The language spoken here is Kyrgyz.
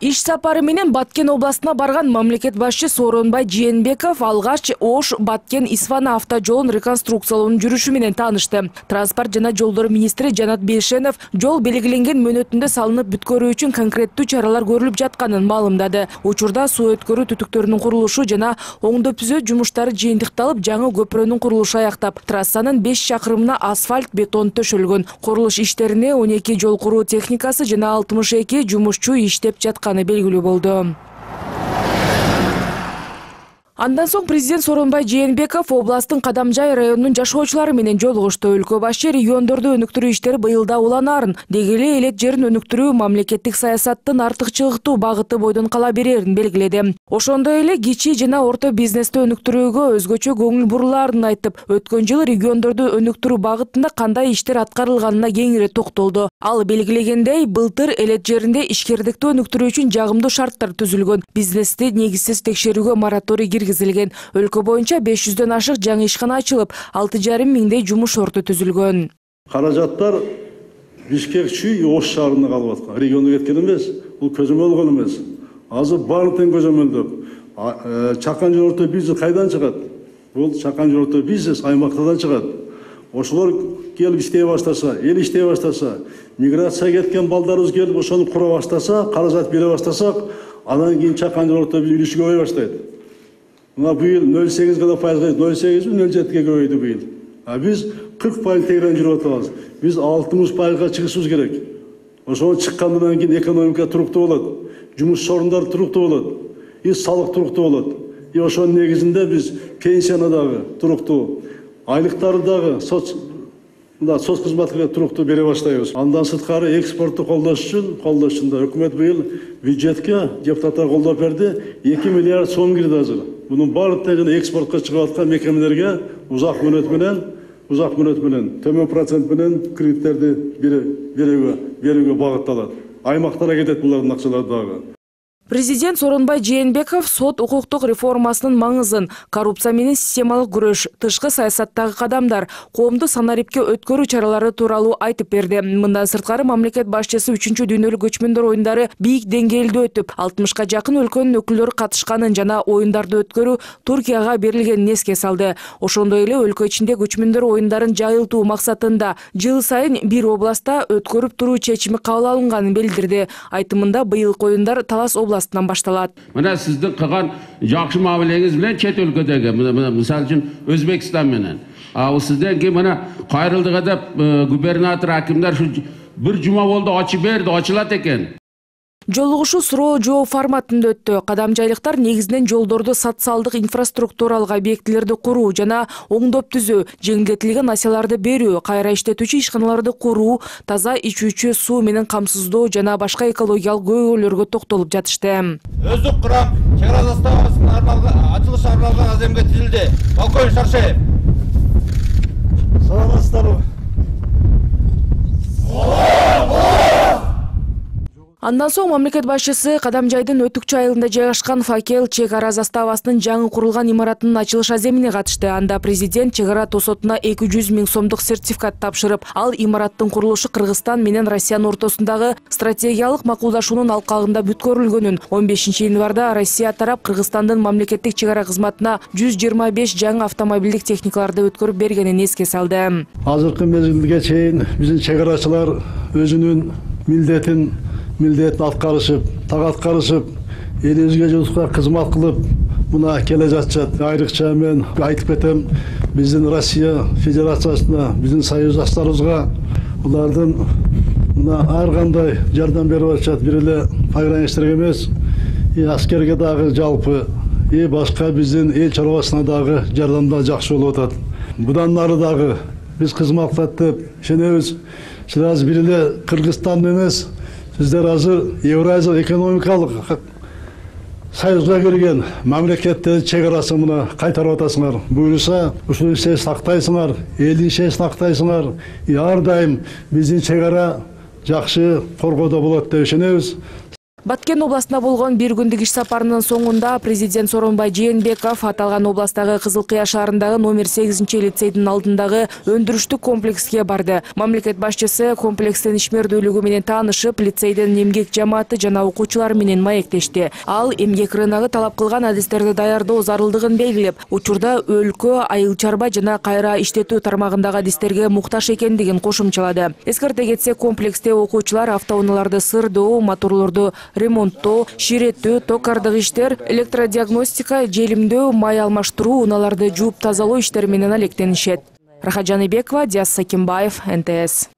Иш сапары менен Баткен областына барган мамлекет башчы Сооронбай Жээнбеков алгач Ош Баткен-Исфана автожолун реконструкциялоонун жүрүшү менен таанышты. Транспорт жана жолдор министри Жанат Бейшенов жол белгиленген мөөнөтүндө салынып бүткөрүү үчүн конкреттүү чаралар көрүлүп жатканын маалымдады. Учурда суу өткөрүү түтүктөрүнүн курулушу жана оңдоп түзөө жумуштары жыйынтыкталып, жаңы көпүрөнүн курулушу аяктап, трассанын 5 чакырымына асфальт, бетон төшөлгөн. Курулуш иштерине 12 жол куруу техникасы жана 62 жумушчу иштеп жаткан белгилүү болду. Андан соң президент Сооронбай Жээнбеков областын Кадамжай районунун жашоочулары менен жолугушту. Өлкө башчы региондорду өнүктүрүү иштери быйылда уланаарын, деги эле элет жерин өнүктүрүү мамлекеттик саясаттын артыкчылыктуу багыты бойдон кала берерин белгиледи. Ошондой эле кичи жана орто бизнести өнүктүрүүгө өзгөчө көңүл бурулаарын айтып, өткөн жылы региондорду өнүктүрүү багытында кандай иштер аткарылганына кеңири токтолду. Ал белгилегендей, былтыр элет жеринде ишкердикти өнүктүрүү үчүн жагымдуу шарттар түзүлгөн. Бизнести негизсиз текшерүүгө мораторий киргизилген. Өлкө боюнча 500дөн ашык жаңы ишкана ачылып, 6,5 миңдей жумуш орду түзүлгөн. Каражаттар Бишкек чүй Ош шаарына калып аткан. Регионго кеткен эмес, бул көзөмөл эмес. Азыр баардыгын көзөмөлдөп, чакан жол орто бизнес кайдан чыгат? Бул чакан жол орто бизнес аймактардан чыгат. Ошолор келип иштей баштаса, эл иштей баштаса, миграция кеткен балдарыбыз келип ошону кура баштаса, каражат бере баштасак, андан кийин чакан жол орто үлүшү көбөйө баштайт. Мына быйыл 0,8 гана пайызга, 0,8 0,7ге көбөйдү быйыл. Биз 40% тегерен жүрүп атабыз. Биз 60%га чыгышыбыз керек. Ошону чыккандан кийин экономика туруктуу болот, жумуш орундары туруктуу болот, салык туруктуу болот. Ошонун негизинде биз пенсияны дагы туруктуу, айлыктарды дагы соц кызматка туруктуу бере баштайбыз. Андан сырткары экспортту колдош үчүн да өкмөт быйыл бюджетке депутаттар колдоп берди, 2 миллиард сом кирди азыр. Бунун баардыгы экспортко чыгып аткан мекемелерге узак мөөнөт менен, төмөн процент менен кредиттерди берүүгө багытталат. Аймактарга кетет булардын акчалары дагы. Президент Сооронбай Жээнбеков сот укуктук реформасынын маңызын, коррупция менен системалык күрөш, тышкы саясаттагы кадамдар, коомду санарипке өткөрүү чаралары тууралуу айтып берди. Мындан сырткары мамлекет башчысы 3-чү дүйнөлүк көчмөндөр оюндары бийик деңгээлде өтүп, 60га жакын өлкөнүн өкүлдөрү катышканын жана оюндарды өткөрүү Туркияга берилгенин эске салды. Ошондой эле өлкө ичинде көчмөндөр оюндарын жайылтуу максатында жыл сайын бир областта өткөрүп туруу чечими кабыл алынганын билдирди. Айтымында быйылкы оюндар Талас областынан башталат. Мына сиздин кылган жакшы мамилеңиз менен чет өлкөдөгү, мисалы үчүн Өзбекстан менен. Ал сизден кийин мына кайрылдыга деп губернатор, акимдер бир жума болду ачып берди, ачылат экен. Жолугушуу суроо жооп форматында өттү. Кадамжайлыктар негизинен жолдорду социалдык инфраструктуралык объектилерди куруу жана оңдоп түзөө, жеңилдетилген несиелерди берүү, кайра иштетүүчү ишканаларды куруу, таза ичүүчү суу менен камсыздоо жана башка экологиялык көйгөйлөргө токтолуп жатышты. Өздүк курам чек ара заставасынын ачылышы арналган аземге тизилди. Полковник Шаршеев. Саламатсыздарбы? Андан соң мамлекет башчысы Кадамжайдын Өтүкчү айылында жайгашкан Факел чек ара заставасынын жаңы курулган имаратынын ачылыш аземине катышты. Анда президент чек ара тосотуна 200 000 сомдук сертификат тапшырып, ал имараттын курулушу Кыргызстан менен Россиянын ортосундагы стратегиялык макулдашуунун алкагында бүткөрүлгөнүн, 15 январда Россия тарап Кыргызстандын мамлекеттик чек ара кызматына 125 жаңы автомобилдик техникаларды өткөрүп бергенин эске салды. Азыркы мезгилге чейин биздин чек арачылар өзүнүн милдетин аткарышып, аткарышып, элибизге жолдукка кызмат кылып, мына келе жатышат. Айрыкча мен айтып кетем, биздин Россия Федерациясына, биздин союздаштарыбызга улардын мына ар кандай жардам берип атышат. Бир эле пограничтерге эмес, аскерге дагы жалпы, башка биздин эл чарбасына дагы жардамдар жакшы болуп атат. Будан нары дагы биз кызмат кылат деп ишенебиз. Сиз бир эле Кыргызстан эмес, сиздер азыр Евразия экономикалык союзга кирген мамлекеттердин чек арасын мына кайтарып атасыңар. Буюрса, ушул ишти сактайсыңар, элдин ишин сактайсыңар. Ар дайым биздин чек ара жакшы коргоодо болот деп ишенебиз. Баткен областына болгон бир күндүк иш сапарынын соңунда президент Сооронбай Жээнбеков аталган областагы Кызыл Кыя шаарындагы номер 8-лицейдин алдындагы өндүрүштүк комплекске барды. Мамлекет башчысы комплекстин ишмердүүлүгү менен таанышып, лицейдин эмгек жамааты жана окуучулар менен маектешти. Ал эмгек рыногу талап кылган адистерди даярдоо зарылдыгын белгилеп, учурда өлкө айыл чарба жана кайра иштетүү тармагындагы адистерге муктаж экендигин кошумчалады. Эскерте кетсек, комплексте окуучулар автоунааларды сырдоо, моторлорду ремонттоо, ширеттөө, токардык иштер, электродиагностика, желимдөө, май алмаштыруу, унааларды жууп тазалоо иштери менен алектенишет. Рахат Жаныбекова, Диас Сакимбаев, НТС.